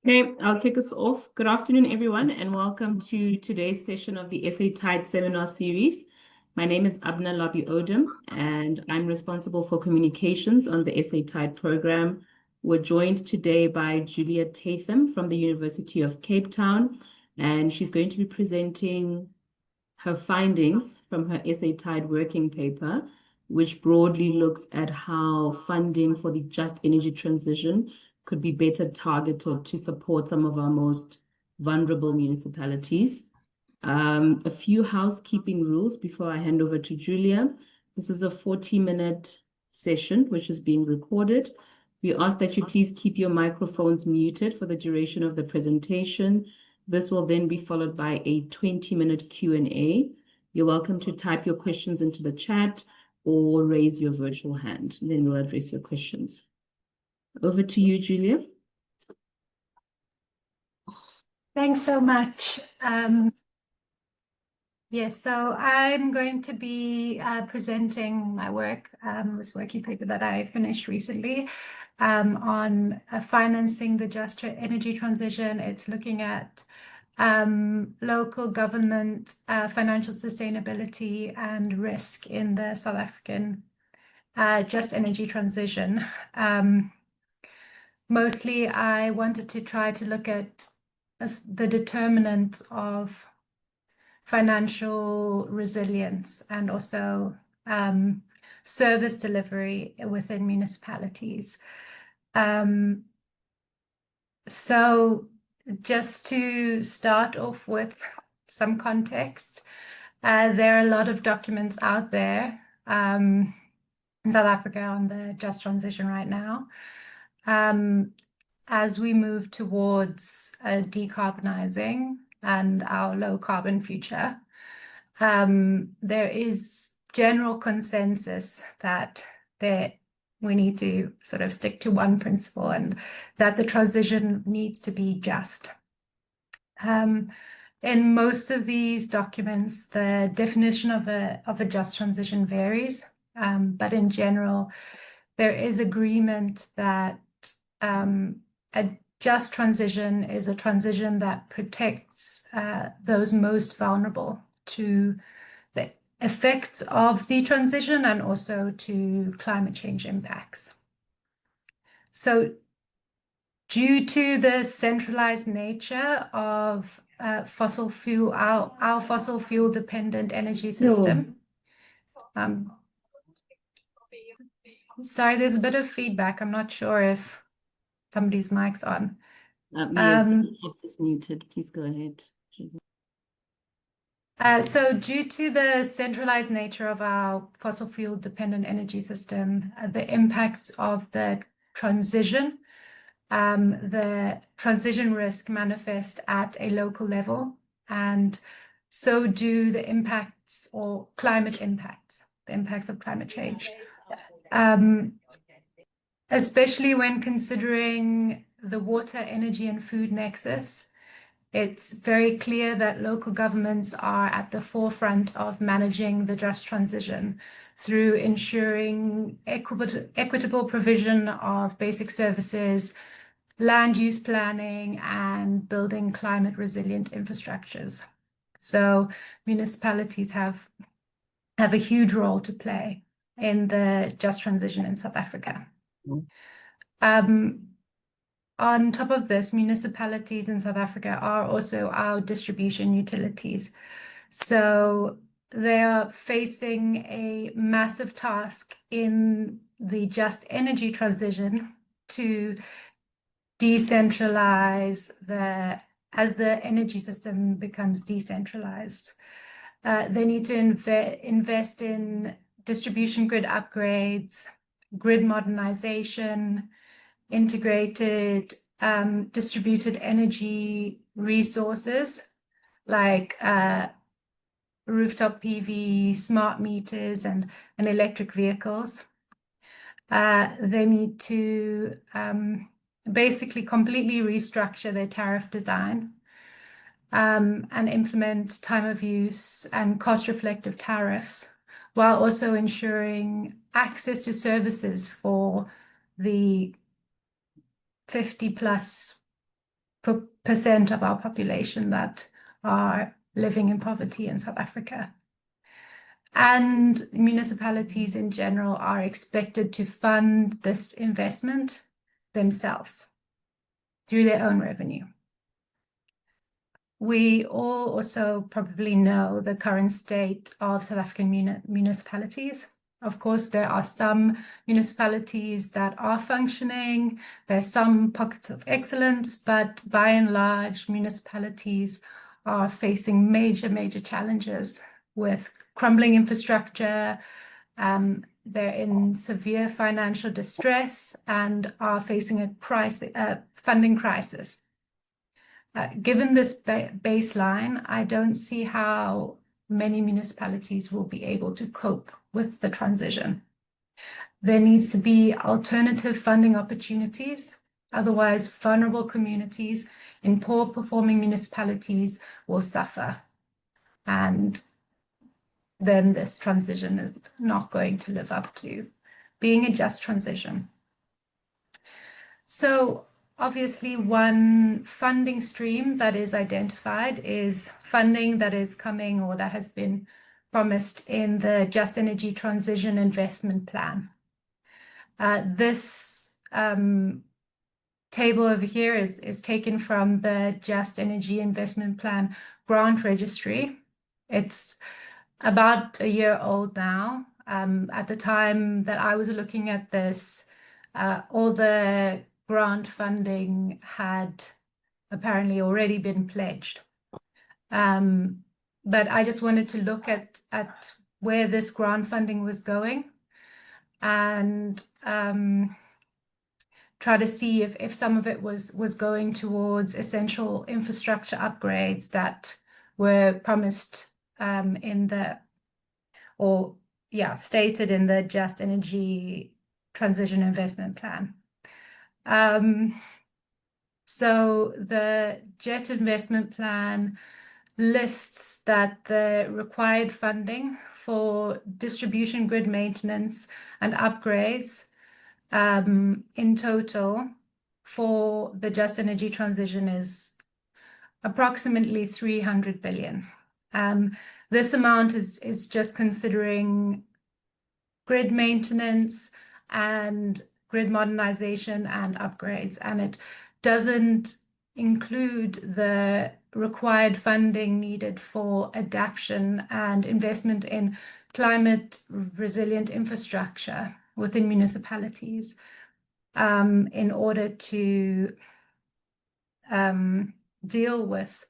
Okay, I'll kick us off. Good afternoon, everyone, and welcome to today's session of the SA Tide seminar series. My name is Abna Labi Odom, and I'm responsible for communications on the SA Tide program. We're joined today by Julia Tatham from the University of Cape Town, and she's going to be presenting her findings from her SA Tide working paper, which broadly looks at how funding for the just energy transition could be better targeted to support some of our most vulnerable municipalities. A few housekeeping rules before I hand over to Julia. This is a 40-minute session, which is being recorded. We ask that you please keep your microphones muted for the duration of the presentation. This will then be followed by a 20-minute Q&A. You're welcome to type your questions into the chat or raise your virtual hand, and then we'll address your questions. Over to you, Julia. Thanks so much. Yes, so I'm going to be presenting my work, this working paper that I finished recently on financing the just energy transition. It's looking at local government financial sustainability and risk in the South African just energy transition. Mostly, I wanted to try to look at the determinants of financial resilience and also service delivery within municipalities. So just to start off with some context, there are a lot of documents out there in South Africa on the just transition right now. As we move towards decarbonizing and our low carbon future, there is general consensus that we need to sort of stick to one principle and that the transition needs to be just. In most of these documents, the definition of a just transition varies, but in general, there is agreement that a just transition is a transition that protects those most vulnerable to the effects of the transition and also to climate change impacts. So due to the centralized nature of our fossil fuel dependent energy system, sorry, there's a bit of feedback. I'm not sure if somebody's mic's on. Yes, it's muted. Please go ahead. So due to the centralized nature of our fossil fuel dependent energy system, the impacts of the transition risk manifest at a local level, and so do the impacts or climate impacts, the impacts of climate change. Especially when considering the water, energy, and food nexus, it's very clear that local governments are at the forefront of managing the just transition through ensuring equitable provision of basic services, land use planning, and building climate resilient infrastructures. So municipalities have a huge role to play in the just transition in South Africa. On top of this, municipalities in South Africa are also our distribution utilities. So they are facing a massive task in the just energy transition to decentralize as the energy system becomes decentralized. They need to invest in distribution grid upgrades, grid modernization, integrated distributed energy resources like rooftop PV, smart meters, and electric vehicles. They need to basically completely restructure their tariff design and implement time of use and cost-reflective tariffs, while also ensuring access to services for the 50+ percent of our population that are living in poverty in South Africa. And municipalities in general are expected to fund this investment themselves through their own revenue. We all also probably know the current state of South African municipalities. Of course, there are some municipalities that are functioning. There's some pockets of excellence, but by and large, municipalities are facing major challenges with crumbling infrastructure. They're in severe financial distress and are facing a funding crisis. Given this baseline, I don't see how many municipalities will be able to cope with the transition. There needs to be alternative funding opportunities. Otherwise, vulnerable communities in poor performing municipalities will suffer. And then this transition is not going to live up to being a just transition. So obviously, one funding stream that is identified is funding that is coming or that has been promised in the Just Energy Transition Investment Plan. This table over here is taken from the Just Energy Investment Plan grant registry. It's about a year old now. At the time that I was looking at this, all the grant funding had apparently already been pledged. But I just wanted to look at where this grant funding was going and try to see if some of it was going towards essential infrastructure upgrades that were promised stated in the Just Energy Transition Investment Plan. So the JET Investment Plan lists that the required funding for distribution grid maintenance and upgrades in total for the Just Energy Transition is approximately 300 billion. This amount is just considering grid maintenance and grid modernization and upgrades, and it doesn't include the required funding needed for adaptation and investment in climate resilient infrastructure within municipalities in order to deal with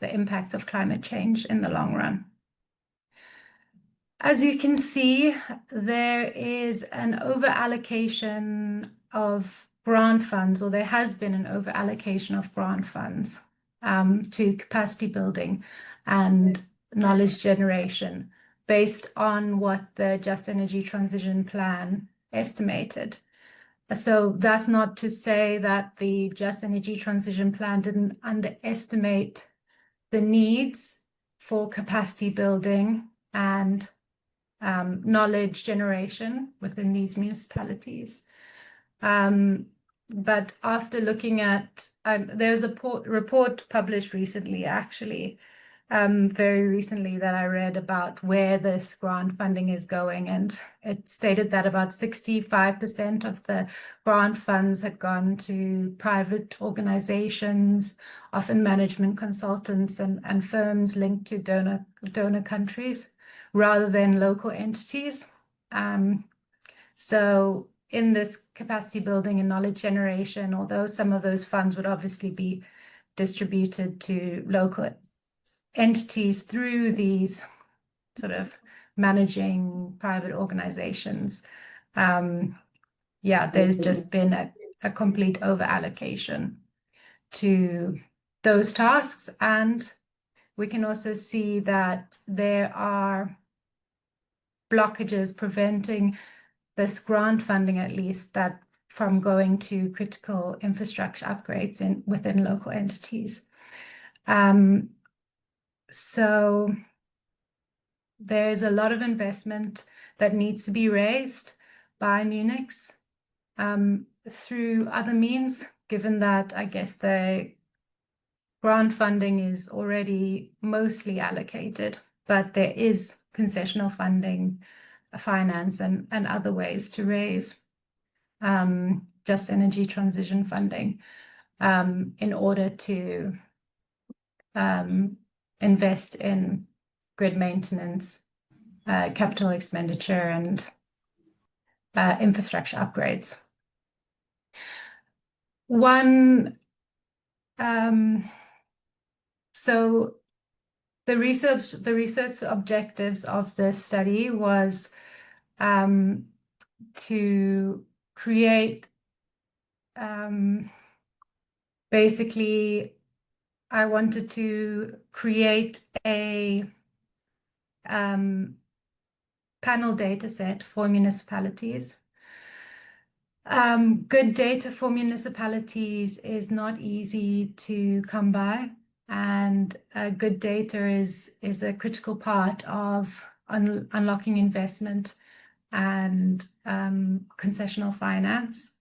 the impacts of climate change in the long run. As you can see, there is an over-allocation of grant funds, or there has been an over-allocation of grant funds to capacity building and knowledge generation based on what the Just Energy Transition Plan estimated. So that's not to say that the Just Energy Transition Plan didn't underestimate the needs for capacity building and knowledge generation within these municipalities. But after looking at, there's a report published recently, actually, very recently, that I read about where this grant funding is going, and it stated that about 65% of the grant funds had gone to private organizations, often management consultants and firms linked to donor countries, rather than local entities. So in this capacity building and knowledge generation, although some of those funds would obviously be distributed to local entities through these sort of managing private organizations, there's just been a complete over allocation to those tasks. And we can also see that there are blockages preventing this grant funding, at least, that from going to critical infrastructure upgrades within local entities. So there's a lot of investment that needs to be raised by Munics through other means, given that I guess the grant funding is already mostly allocated, but there is concessional funding, finance, and other ways to raise just energy transition funding in order to invest in grid maintenance, capital expenditure, and infrastructure upgrades. So the research objectives of this study was to create, basically, I wanted to create a panel data set for municipalities. Good data for municipalities is not easy to come by, and good data is a critical part of unlocking investment and concessional finance.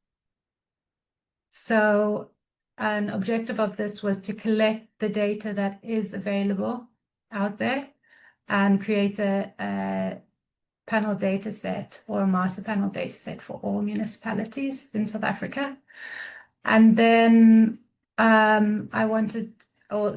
So an objective of this was to collect the data that is available out there and create a panel data set or a master panel data set for all municipalities in South Africa. And then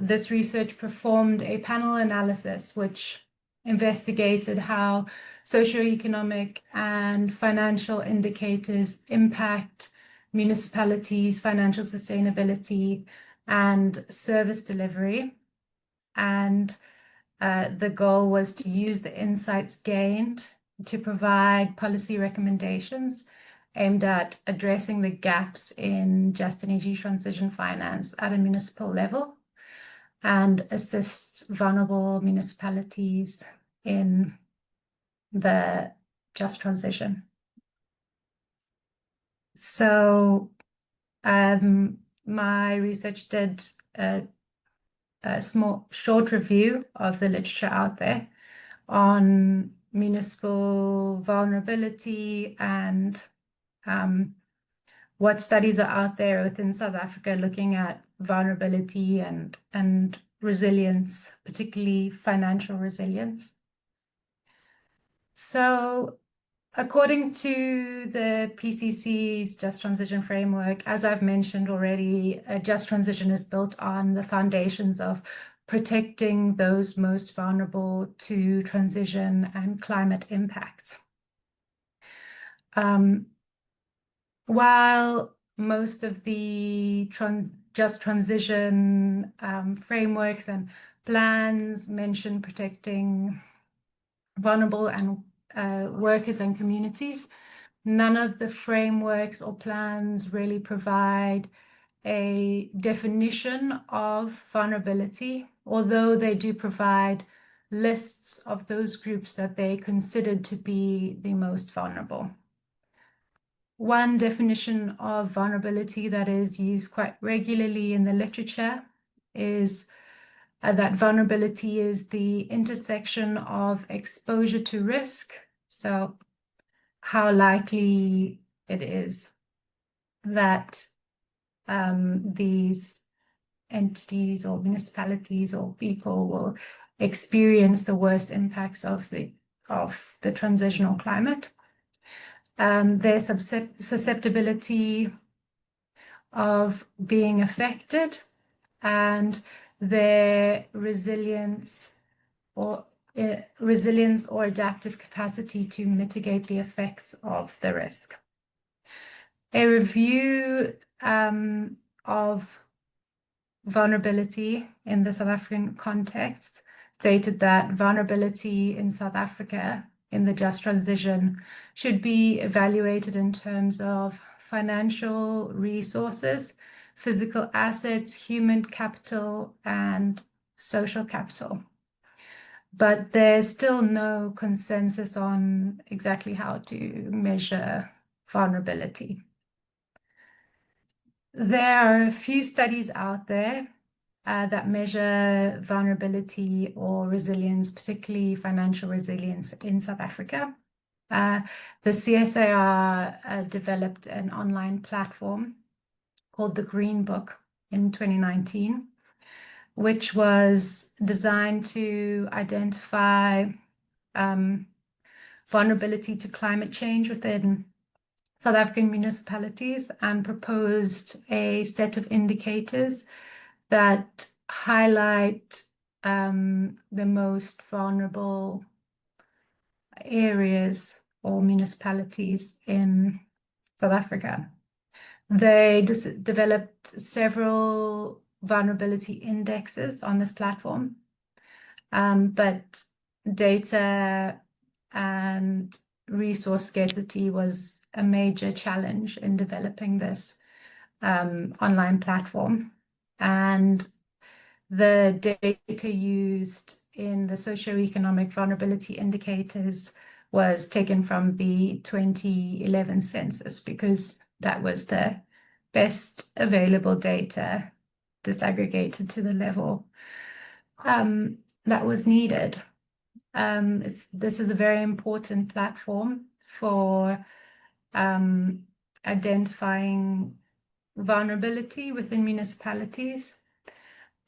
this research performed a panel analysis which investigated how socio-economic and financial indicators impact municipalities' financial sustainability and service delivery. And the goal was to use the insights gained to provide policy recommendations aimed at addressing the gaps in just energy transition finance at a municipal level and assist vulnerable municipalities in the just transition. So my research did a small short review of the literature out there on municipal vulnerability and what studies are out there within South Africa looking at vulnerability and resilience, particularly financial resilience. So according to the PCC's Just Transition Framework, as I've mentioned already, a just transition is built on the foundations of protecting those most vulnerable to transition and climate impacts. While most of the just transition frameworks and plans mention protecting vulnerable and workers and communities, none of the frameworks or plans really provide a definition of vulnerability, although they do provide lists of those groups that they considered to be the most vulnerable. One definition of vulnerability that is used quite regularly in the literature is that vulnerability is the intersection of exposure to risk, so how likely it is that these entities or municipalities or people will experience the worst impacts of the transitional climate. Their susceptibility of being affected and their resilience or adaptive capacity to mitigate the effects of the risk. A review of vulnerability in the South African context stated that vulnerability in South Africa in the just transition should be evaluated in terms of financial resources, physical assets, human capital, and social capital. But there's still no consensus on exactly how to measure vulnerability. There are a few studies out there that measure vulnerability or resilience, particularly financial resilience in South Africa. The CSIR developed an online platform called the Green Book in 2019. which was designed to identify vulnerability to climate change within South African municipalities, and proposed a set of indicators that highlight the most vulnerable areas or municipalities in South Africa. They developed several vulnerability indexes on this platform, but data and resource scarcity was a major challenge in developing this online platform. And the data used in the socio-economic vulnerability indicators was taken from the 2011 census, because that was the best available data disaggregated to the level that was needed. This is a very important platform for identifying vulnerability within municipalities.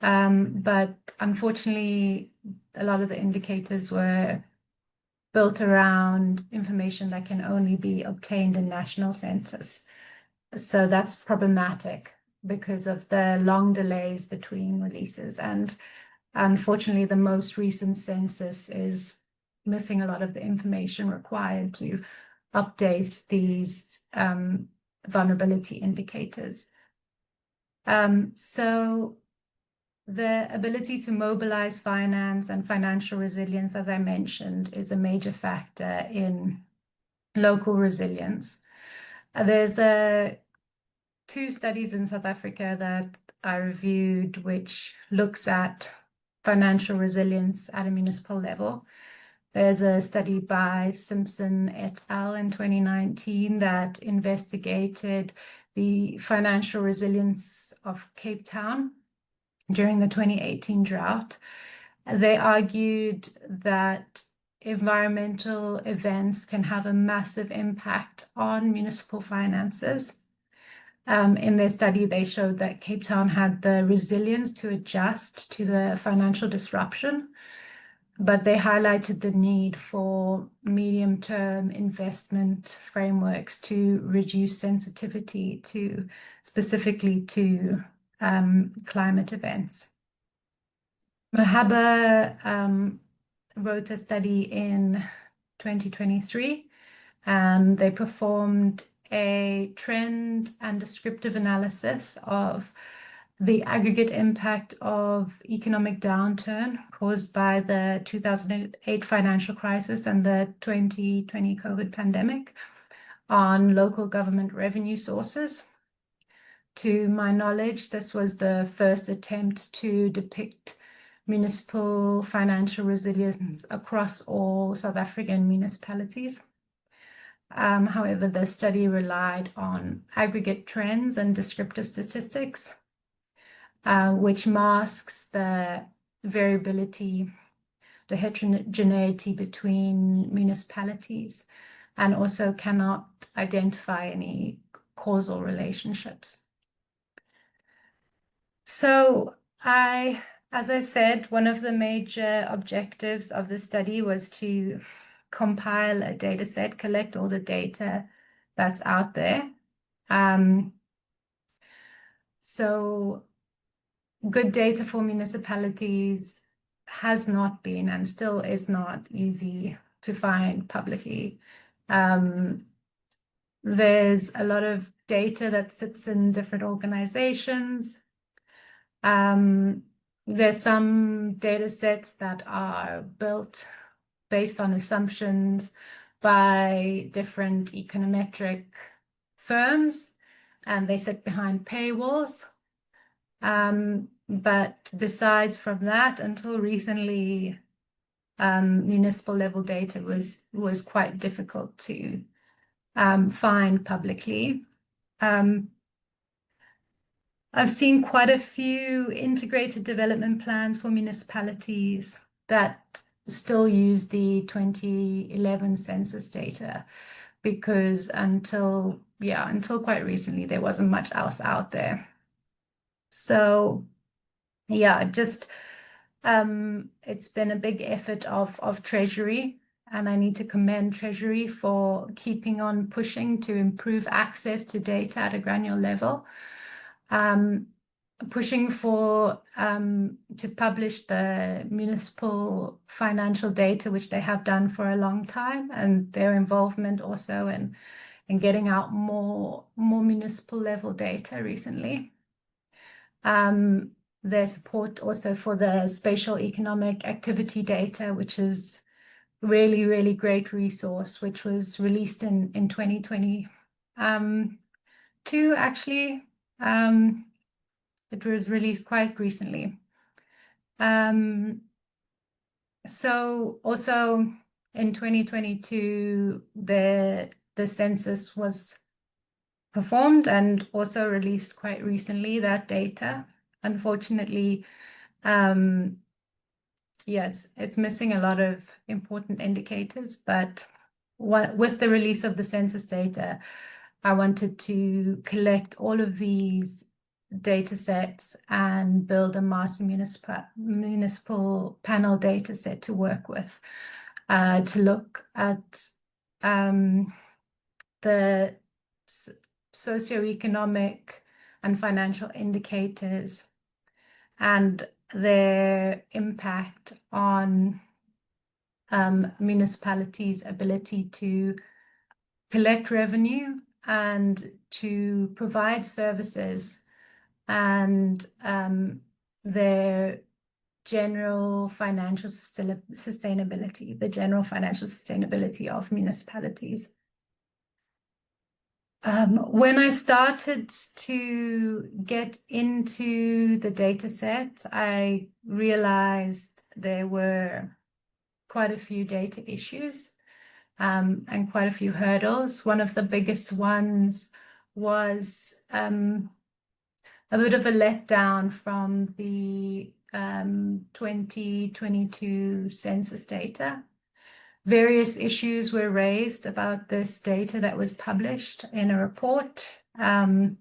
But unfortunately, a lot of the indicators were built around information that can only be obtained in national census. So that's problematic because of the long delays between releases. And unfortunately, the most recent census is missing a lot of the information required to update these vulnerability indicators. So the ability to mobilize finance and financial resilience, as I mentioned, is a major factor in local resilience. There's two studies in South Africa that I reviewed, which looks at financial resilience at a municipal level. There's a study by Simpson et al. In 2019 that investigated the financial resilience of Cape Town during the 2018 drought. They argued that environmental events can have a massive impact on municipal finances. In their study, they showed that Cape Town had the resilience to adjust to the financial disruption, but they highlighted the need for medium-term investment frameworks to reduce sensitivity to specifically to climate events. Mahaba wrote a study in 2023. They performed a trend and descriptive analysis of the aggregate impact of economic downturn caused by the 2008 financial crisis and the 2020 COVID pandemic on local government revenue sources. To my knowledge, this was the first attempt to depict municipal financial resilience across all South African municipalities. However, the study relied on aggregate trends and descriptive statistics, which masks the variability, the heterogeneity between municipalities, and also cannot identify any causal relationships. So as I said, one of the major objectives of the study was to compile a data set, collect all the data that's out there. So good data for municipalities has not been and still is not easy to find publicly. There's a lot of data that sits in different organizations. There's some data sets that are built based on assumptions by different econometric firms, and they sit behind paywalls. But besides from that, until recently, municipal level data was quite difficult to find publicly. I've seen quite a few integrated development plans for municipalities that still use the 2011 census data, because until quite recently, there wasn't much else out there. So yeah, just it's been a big effort of Treasury, and I need to commend Treasury for keeping on pushing to improve access to data at a granular level. Pushing for to publish the municipal financial data, which they have done for a long time, and their involvement also in getting out more municipal level data recently. Their support also for the spatial economic activity data, which is really, really great resource, which was released in 2022, actually. It was released quite recently. So also in 2022, the census was performed and also released quite recently, that data. Unfortunately, yeah, it's missing a lot of important indicators, but with the release of the census data, I wanted to collect all of these data sets and build a master municipal panel data set to work with, to look at the socioeconomic and financial indicators and their impact on municipalities' ability to collect revenue and to provide services, and their general financial sustainability, the general financial sustainability of municipalities. When I started to get into the data set, I realized there were quite a few data issues and quite a few hurdles. One of the biggest ones was a bit of a letdown from the 2022 census data. Various issues were raised about this data that was published in a report, but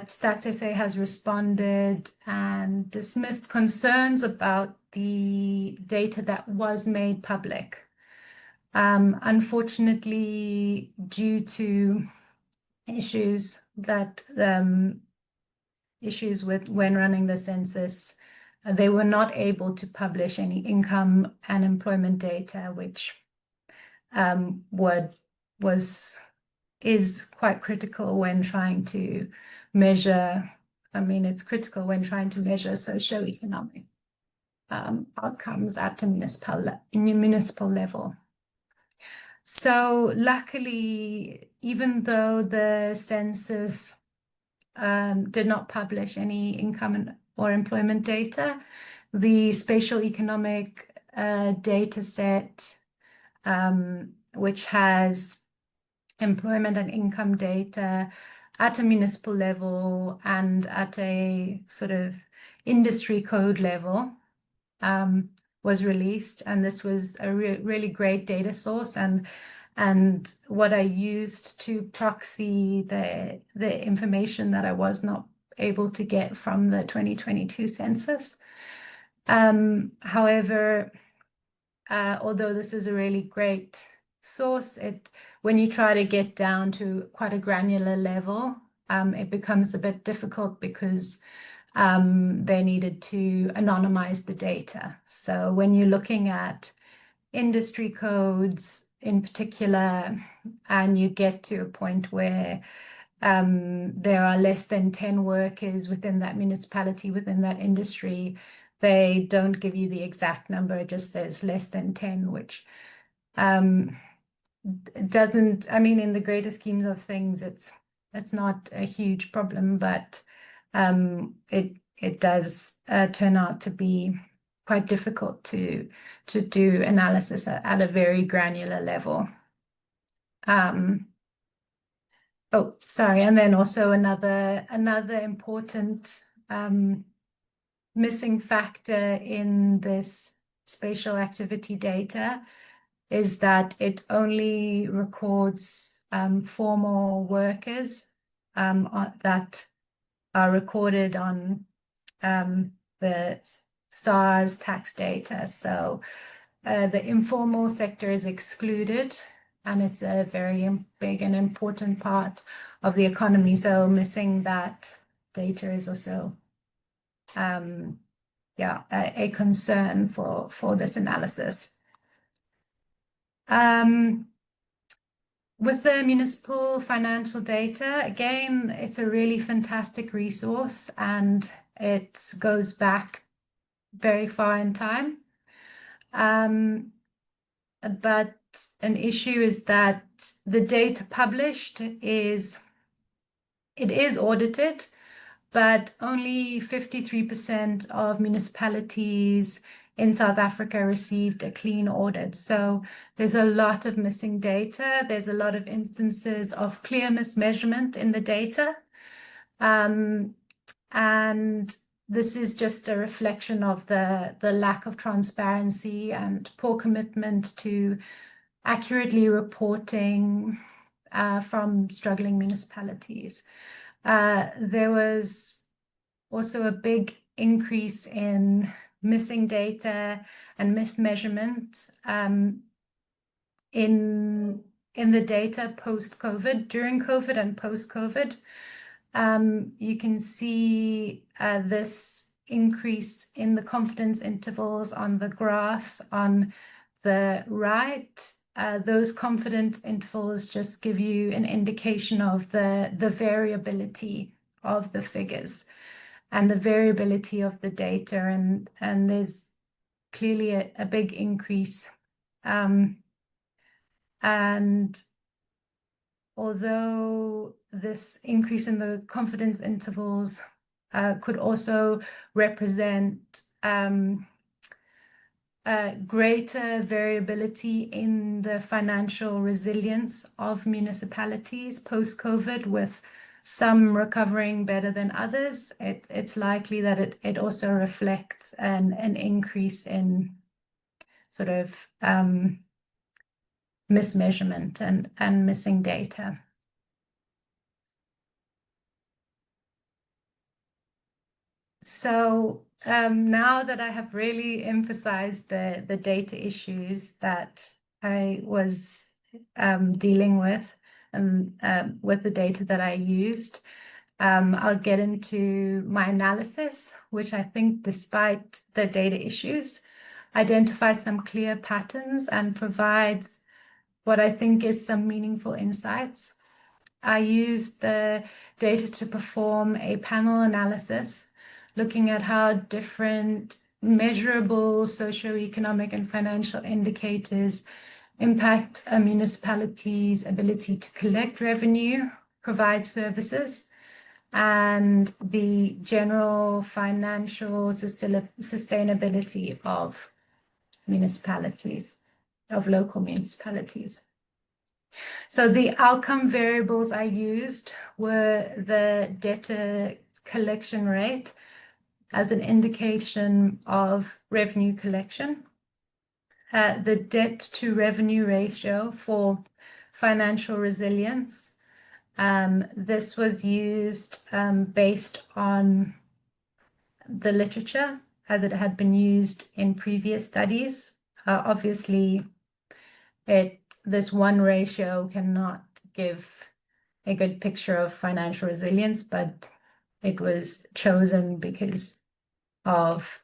Stats SA has responded and dismissed concerns about the data that was made public. Unfortunately, due to issues with when running the census, they were not able to publish any income and employment data, which is quite critical when trying to measure. I mean, it's critical when trying to measure socio-economic outcomes at a municipal level. So luckily, even though the census did not publish any income or employment data, the spatial economic data set, which has employment and income data at a municipal level and at a sort of industry code level, was released, and this was a really great data source, and what I used to proxy the information that I was not able to get from the 2022 census. However, although this is a really great source, when you try to get down to quite a granular level, it becomes a bit difficult because they needed to anonymize the data. So when you're looking at industry codes in particular, and you get to a point where there are less than 10 workers within that municipality, within that industry, they don't give you the exact number, it just says less than 10, which doesn't, I mean, in the greater schemes of things, it's not a huge problem, but it does turn out to be quite difficult to do analysis at a very granular level. Oh, sorry, and then also another important missing factor in this spatial activity data is that it only records formal workers that are recorded on the SARS tax data. So the informal sector is excluded, and it's a very big and important part of the economy. So missing that data is also a concern for this analysis. With the municipal financial data, again, it's a really fantastic resource, and it goes back very far in time. But an issue is that the data published is audited, but only 53% of municipalities in South Africa received a clean audit. So there's a lot of missing data. There's a lot of instances of clear mismeasurement in the data. And this is just a reflection of the lack of transparency and poor commitment to accurately reporting from struggling municipalities. There was also a big increase in missing data and mismeasurement in the data post-COVID, during COVID and post-COVID. You can see this increase in the confidence intervals on the graphs on the right. Those confidence intervals just give you an indication of the variability of the figures and the variability of the data, and there's clearly a big increase. And although this increase in the confidence intervals could also represent greater variability in the financial resilience of municipalities post-COVID, with some recovering better than others, it's likely that it also reflects an increase in sort of mismeasurement and missing data. So now that I have really emphasized the data issues that I was dealing with, and with the data that I used, I'll get into my analysis, which I think, despite the data issues, identifies some clear patterns and provides what I think is some meaningful insights. I used the data to perform a panel analysis, looking at how different measurable socio-economic and financial indicators impact a municipality's ability to collect revenue, provide services, and the general financial sustainability of municipalities, of local municipalities. So the outcome variables I used were the debtor collection rate as an indication of revenue collection, the debt to revenue ratio for financial resilience. This was used based on the literature as it had been used in previous studies. Obviously, this one ratio cannot give a good picture of financial resilience, but it was chosen because of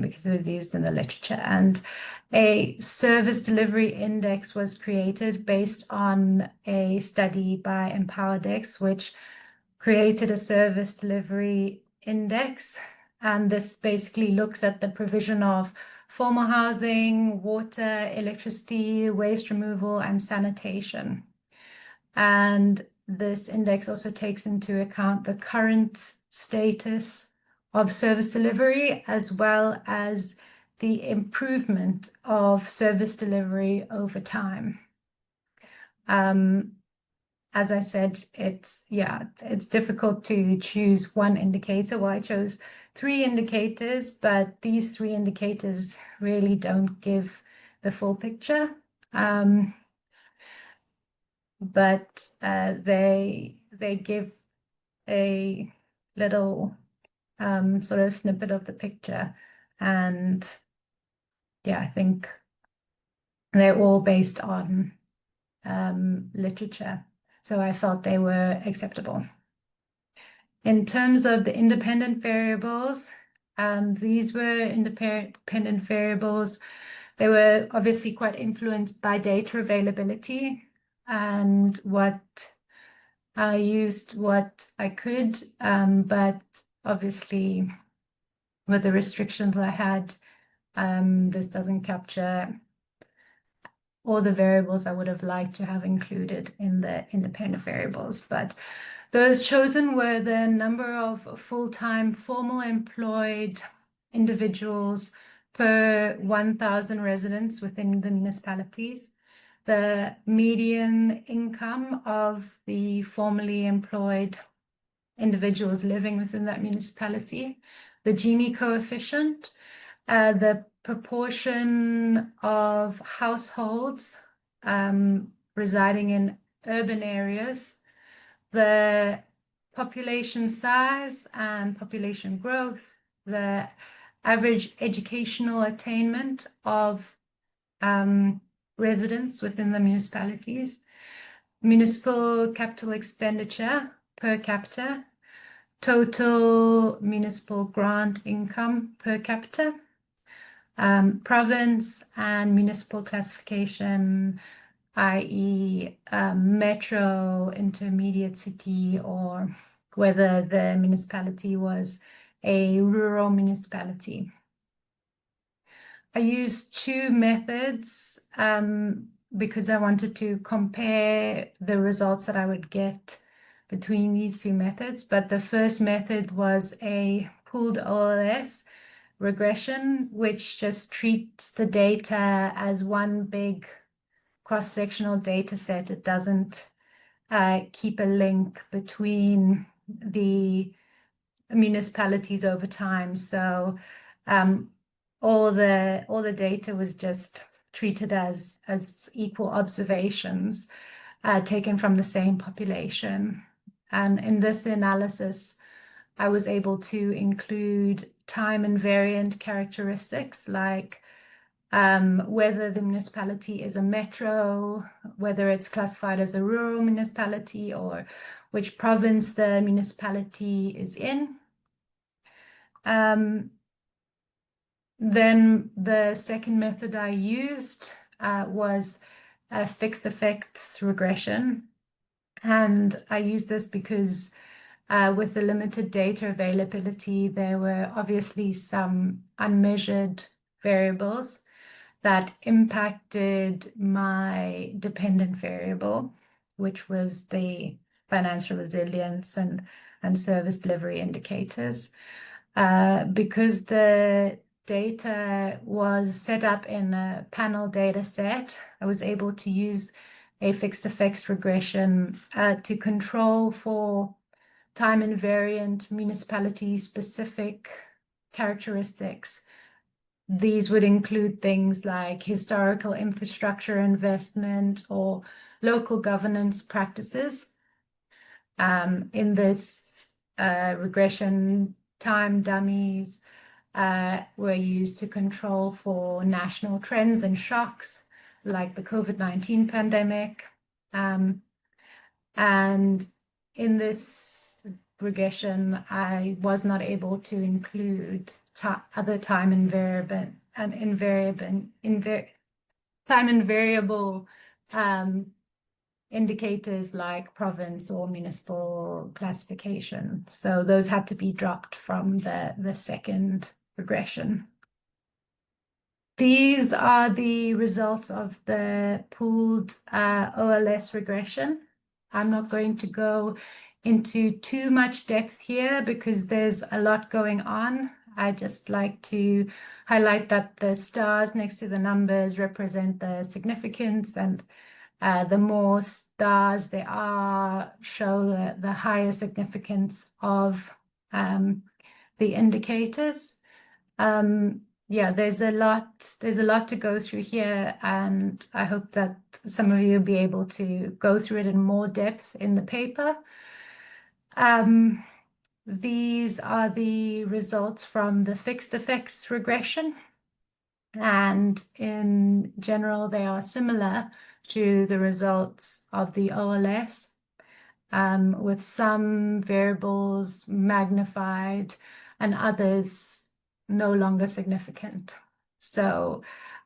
because it was used in the literature. And a service delivery index was created based on a study by EmpowerDex, which created a service delivery index. And this basically looks at the provision of formal housing, water, electricity, waste removal, and sanitation. And this index also takes into account the current status of service delivery, as well as the improvement of service delivery over time. As I said, it's difficult to choose one indicator. Well, I chose 3 indicators, but these 3 indicators really don't give the full picture. But they give a little sort of snippet of the picture. And yeah, I think they're all based on literature. So I felt they were acceptable. In terms of the independent variables, these were independent variables. They were obviously quite influenced by data availability, and what I used what I could, but obviously with the restrictions I had, this doesn't capture all the variables I would have liked to have included in the independent variables. But those chosen were the number of full-time formal employed individuals per 1,000 residents within the municipalities, the median income of the formally employed individuals living within that municipality, the Gini coefficient, the proportion of households residing in urban areas, the population size and population growth, the average educational attainment of residents within the municipalities, municipal capital expenditure per capita, total municipal grant income per capita, province and municipal classification, i.e. Metro, intermediate city, or whether the municipality was a rural municipality. I used two methods because I wanted to compare the results that I would get between these two methods. But the first method was a pooled OLS regression, which just treats the data as one big cross-sectional data set. It doesn't keep a link between the municipalities over time. So all the data was just treated as equal observations taken from the same population. And in this analysis, I was able to include time invariant characteristics like whether the municipality is a metro, whether it's classified as a rural municipality, or which province the municipality is in. Then the second method I used was a fixed effects regression. And I used this because with the limited data availability, there were obviously some unmeasured variables that impacted my dependent variable, which was the financial resilience and service delivery indicators. Because the data was set up in a panel data set, I was able to use a fixed effects regression to control for time invariant municipality specific characteristics. These would include things like historical infrastructure investment or local governance practices. In this regression, time dummies were used to control for national trends and shocks like the COVID-19 pandemic. And in this regression, I was not able to include other time invariable indicators like province or municipal classification. So those had to be dropped from the second regression. These are the results of the pooled OLS regression. I'm not going to go into too much depth here because there's a lot going on. I just like to highlight that the stars next to the numbers represent the significance, and the more stars there are show the higher significance of the indicators. Yeah, there's a lot to go through here, and I hope that some of you will be able to go through it in more depth in the paper. these are the results from the fixed effects regression. And in general, they are similar to the results of the OLS, with some variables magnified and others no longer significant. So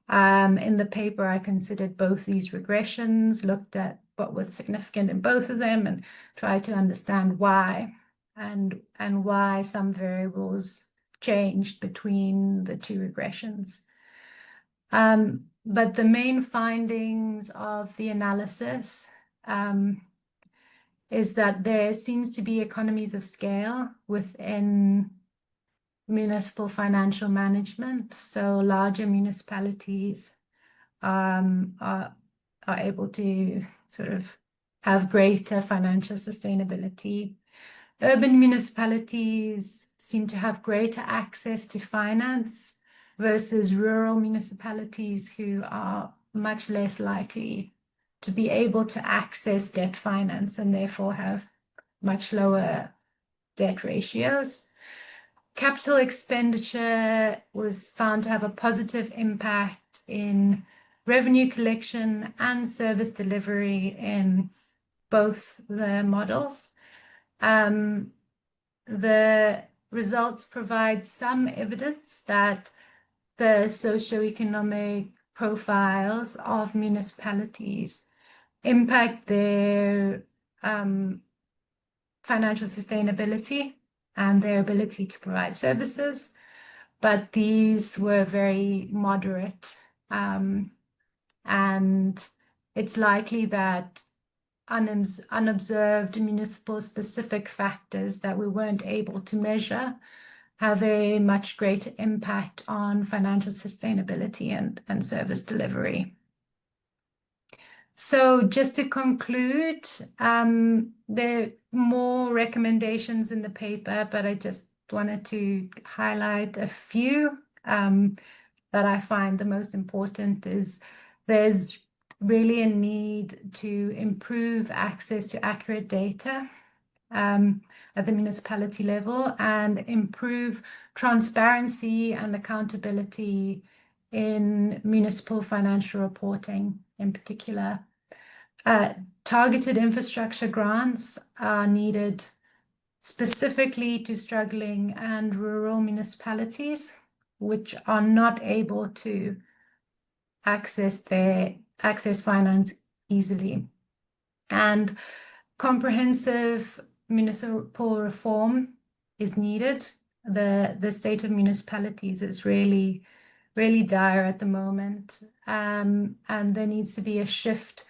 in the paper, I considered both these regressions, looked at what was significant in both of them, and tried to understand why and why some variables changed between the two regressions. But the main findings of the analysis is that there seems to be economies of scale within municipal financial management. So larger municipalities are able to sort of have greater financial sustainability. Urban municipalities seem to have greater access to finance versus rural municipalities who are much less likely to be able to access debt finance and therefore have much lower debt ratios. Capital expenditure was found to have a positive impact in revenue collection and service delivery in both the models. The results provide some evidence that the socio-economic profiles of municipalities impact their financial sustainability and their ability to provide services, but these were very moderate. And it's likely that unobserved municipal specific factors that we weren't able to measure have a much greater impact on financial sustainability and service delivery. So just to conclude, there are more recommendations in the paper, but I just wanted to highlight a few that I find the most important. Is there's really a need to improve access to accurate data at the municipality level and improve transparency and accountability in municipal financial reporting in particular. Targeted infrastructure grants are needed specifically to struggling and rural municipalities, which are not able to access finance easily. And comprehensive municipal reform is needed. The state of municipalities is really, really dire at the moment. And there needs to be a shift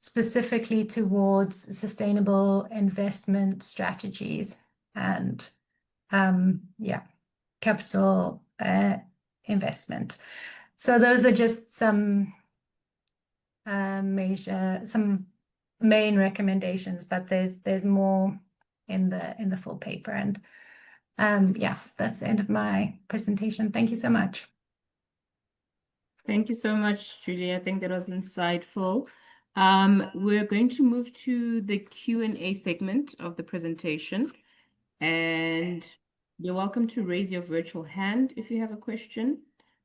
specifically towards sustainable investment strategies and capital investment. So those are just some main recommendations, but there's more in the full paper. And that's the end of my presentation. Thank you so much. Thank you so much, Julia. I think that was insightful. We're going to move to the Q&A segment of the presentation, and you're welcome to raise your virtual hand if you have a question.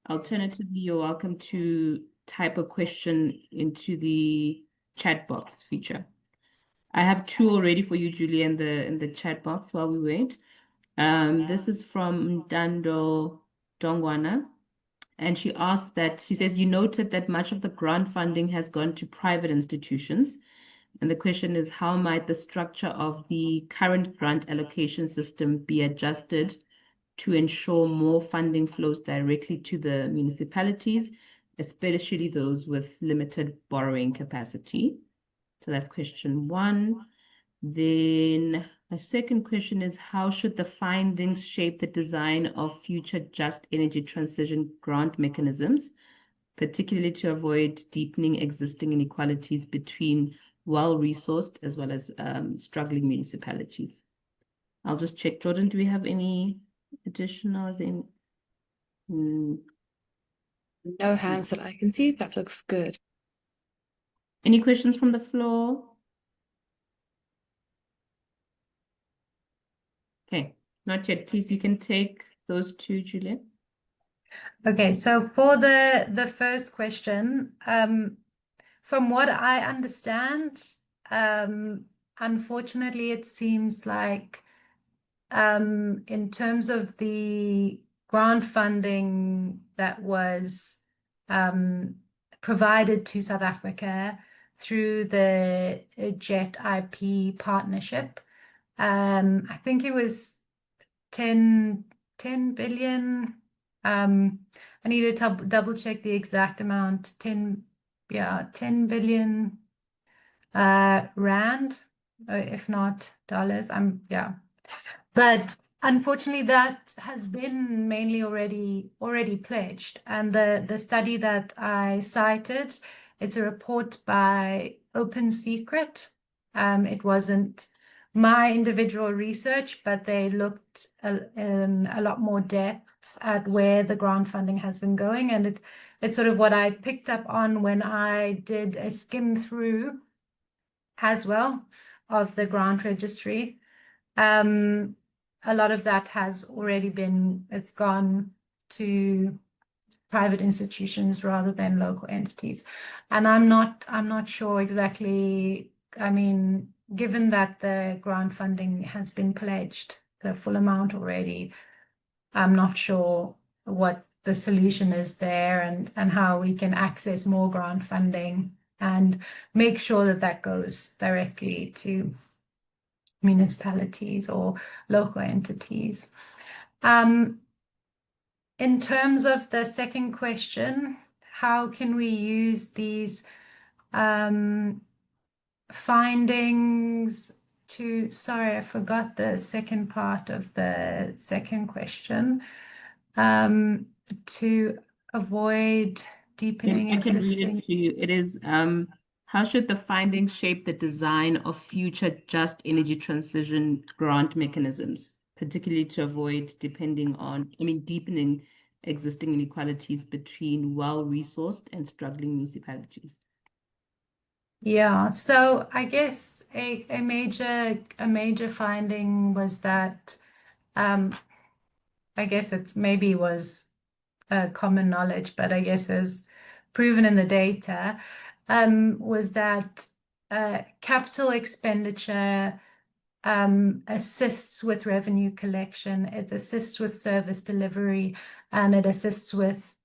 Alternatively, you're welcome to type a question into the chat box feature. I have two already for you, Julia, in the chat box while we wait. This is from Dando Dongwana. And she says, you noted that much of the grant funding has gone to private institutions. And the question is, how might the structure of the current grant allocation system be adjusted to ensure more funding flows directly to the municipalities, especially those with limited borrowing capacity? So that's question one. Then my second question is, how should the findings shape the design of future just energy transition grant mechanisms, particularly to avoid deepening existing inequalities between well-resourced as well as struggling municipalities? I'll just check. Jordan, do we have any additional thing? No hands that I can see. That looks good. Any questions from the floor? Okay. Not yet. Please, you can take those two, Julia. Okay, so for the first question, from what I understand, unfortunately, it seems like in terms of the grant funding that was provided to South Africa through the JET IP partnership, I think it was 10 billion. I need to double check the exact amount. 10 billion rand, if not dollars. But unfortunately, that has been mainly already pledged. And the study that I cited, it's a report by Open Secret. It wasn't my individual research, but they looked in a lot more depth at where the grant funding has been going. And it's sort of what I picked up on when I did a skim through as well of the grant registry. A lot of that has already it's gone to private institutions rather than local entities. And I'm not sure exactly, I mean, given that the grant funding has been pledged, the full amount already, I'm not sure what the solution is there and how we can access more grant funding and make sure that that goes directly to municipalities or local entities. In terms of the second question, how can we use these findings to, sorry, I forgot the second part of the second question, to avoid deepening I can read existing. it to you. It is, how should the findings shape the design of future just energy transition grant mechanisms, particularly to avoid deepening existing inequalities between well-resourced and struggling municipalities? Yeah, so I guess a major finding was that I guess it's maybe was common knowledge, but I guess is proven in the data, was that capital expenditure assists with revenue collection, it assists with service delivery, and it assists with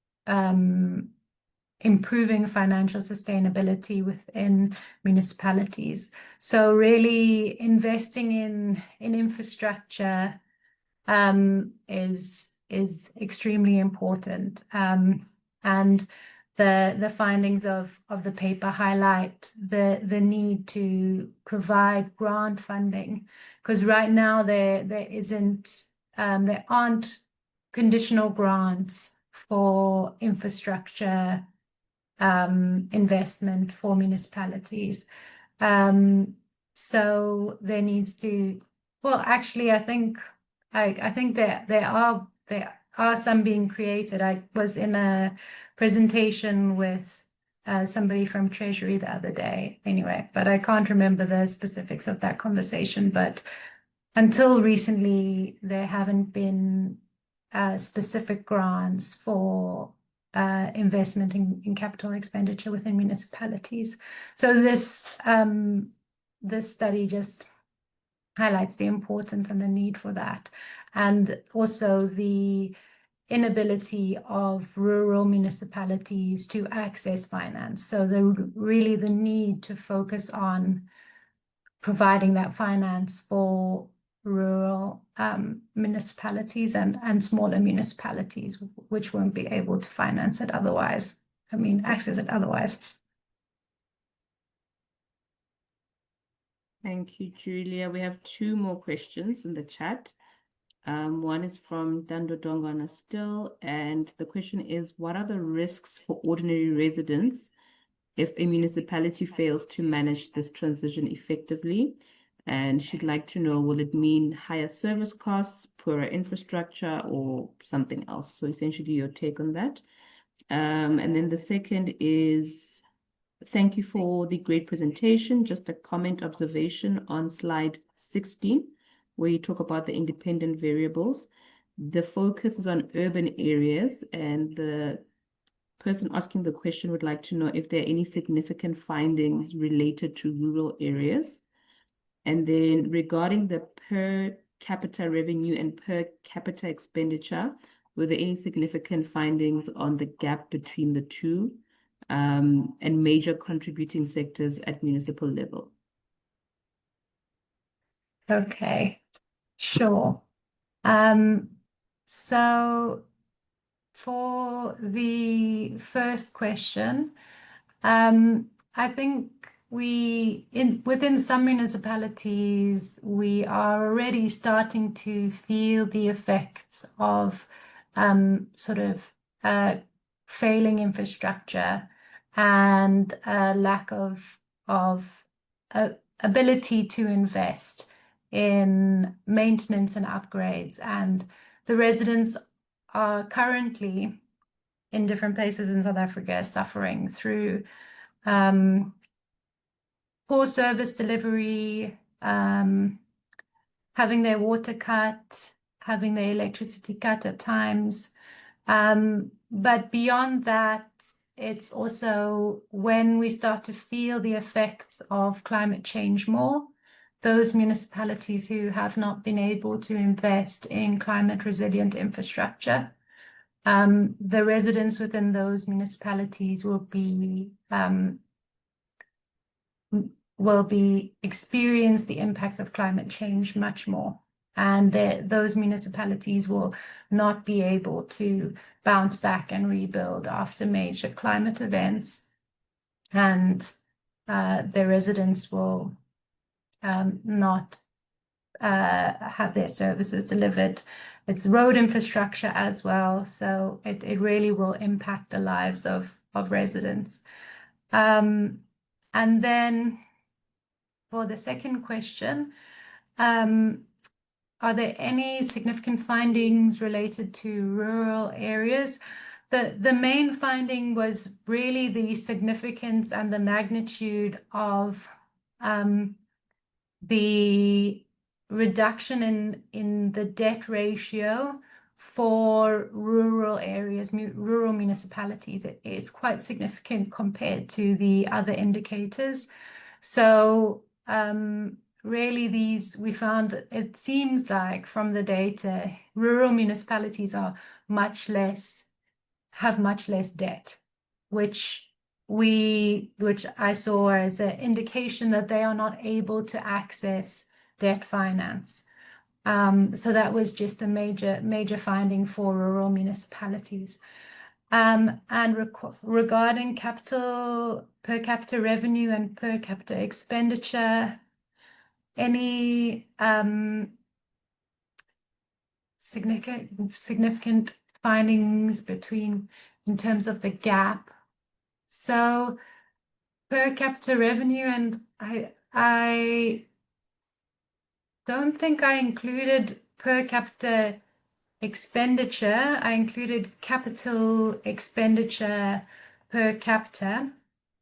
improving financial sustainability within municipalities. So really investing in infrastructure is extremely important. And the findings of the paper highlight the need to provide grant funding, because right now there aren't conditional grants for infrastructure investment for municipalities. So there needs to, well, actually, I think there are some being created. I was in a presentation with somebody from Treasury the other day, anyway, but I can't remember the specifics of that conversation. But until recently, there haven't been specific grants for investment in capital expenditure within municipalities. So this study just highlights the importance and the need for that, and also the inability of rural municipalities to access finance. So really the need to focus on providing that finance for rural municipalities and smaller municipalities, which won't be able to finance it otherwise. Access it otherwise. Thank you, Julia. We have two more questions in the chat. One is from Dando Dongana still, and the question is, what are the risks for ordinary residents if a municipality fails to manage this transition effectively? And she'd like to know, will it mean higher service costs, poorer infrastructure, or something else? So essentially your take on that. And then the second is, thank you for the great presentation. Just a comment observation on slide 16, where you talk about the independent variables. The focus is on urban areas, and the person asking the question would like to know if there are any significant findings related to rural areas. And then regarding the per capita revenue and per capita expenditure, were there any significant findings on the gap between the two, and major contributing sectors at municipal level? Okay, sure. So for the first question, I think within some municipalities, we are already starting to feel the effects of sort of failing infrastructure and lack of ability to invest in maintenance and upgrades. And the residents are currently in different places in South Africa suffering through poor service delivery, having their water cut, having their electricity cut at times. But beyond that, it's also when we start to feel the effects of climate change more, those municipalities who have not been able to invest in climate resilient infrastructure, the residents within those municipalities will experience the impacts of climate change much more. And those municipalities will not be able to bounce back and rebuild after major climate events. And their residents will not have their services delivered. It's road infrastructure as well. So it really will impact the lives of residents. And then for the second question, are there any significant findings related to rural areas? The main finding was really the significance and the magnitude of the reduction in the debt ratio for rural areas, rural municipalities. It is quite significant compared to the other indicators. So really we found that it seems like from the data, rural municipalities are have much less debt, which I saw as an indication that they are not able to access debt finance. So that was just a major finding for rural municipalities. And regarding per capita revenue and per capita expenditure, any significant findings in terms of the gap? So per capita revenue, and I don't think I included per capita expenditure. I included capital expenditure per capita.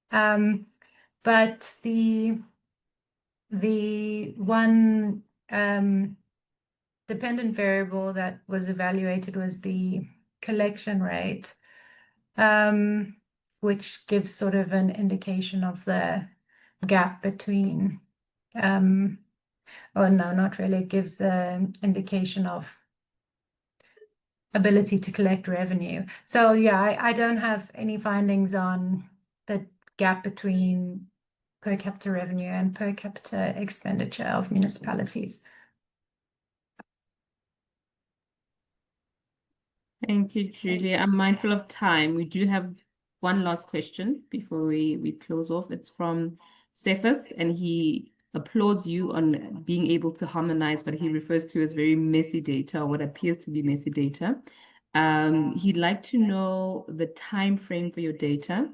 But the one dependent variable that was evaluated was the collection rate, which gives sort of an indication of the gap between, oh no, not really. It gives an indication of ability to collect revenue. So yeah, I don't have any findings on the gap between per capita revenue and per capita expenditure of municipalities. Thank you, Julia. I'm mindful of time. We do have one last question before we close off. It's from Cephas, and he applauds you on being able to harmonize what he refers to as very messy data, or what appears to be messy data. He'd like to know the time frame for your data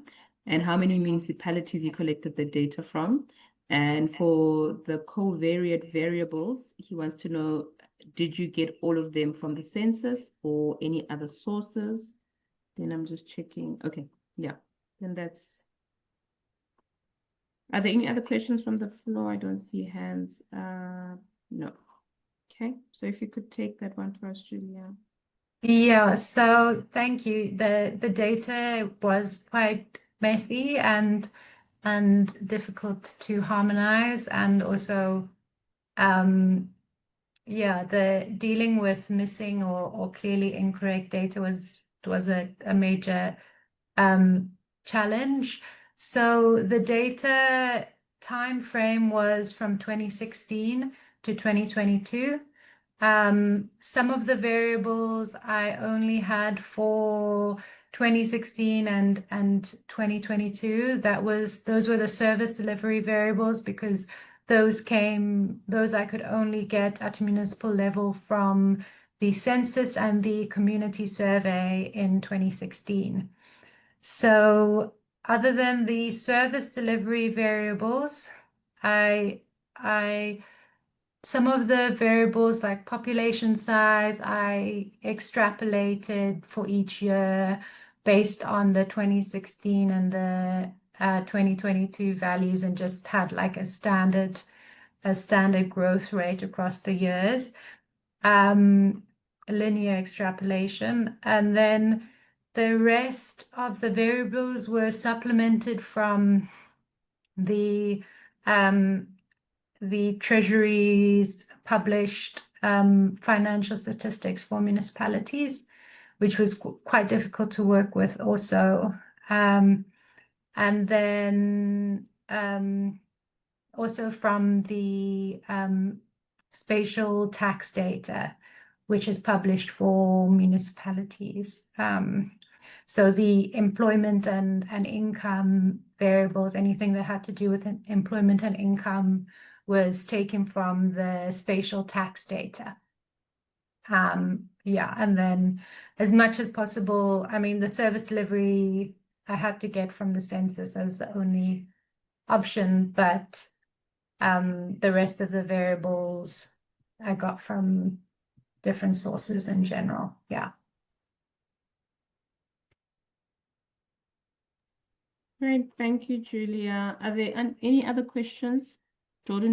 and how many municipalities you collected the data from. And for the covariate variables, he wants to know, did you get all of them from the census or any other sources? Then I'm just checking. Okay, yeah. Then are there any other questions from the floor? I don't see hands. No. Okay, so if you could take that one for us, Julia. Yeah, so thank you. The data was quite messy and difficult to harmonize, and also yeah, the dealing with missing or clearly incorrect data was a major challenge. So the data time frame was from 2016 to 2022. Some of the variables I only had for 2016 and 2022. Those were the service delivery variables, because those I could only get at municipal level from the census and the community survey in 2016. So other than the service delivery variables, some of the variables like population size, I extrapolated for each year based on the 2016 and the 2022 values, and just had like a standard growth rate across the years, linear extrapolation. And then the rest of the variables were supplemented from the Treasury's published financial statistics for municipalities, which was quite difficult to work with also. And then also from the spatial tax data, which is published for municipalities. So the employment and income variables, anything that had to do with employment and income, was taken from the spatial tax data. Yeah, and then as much as possible, I mean, the service delivery I had to get from the census as the only option, but the rest of the variables I got from different sources in general. Yeah. Great, thank you, Julia. Are there any other questions? Jordan, do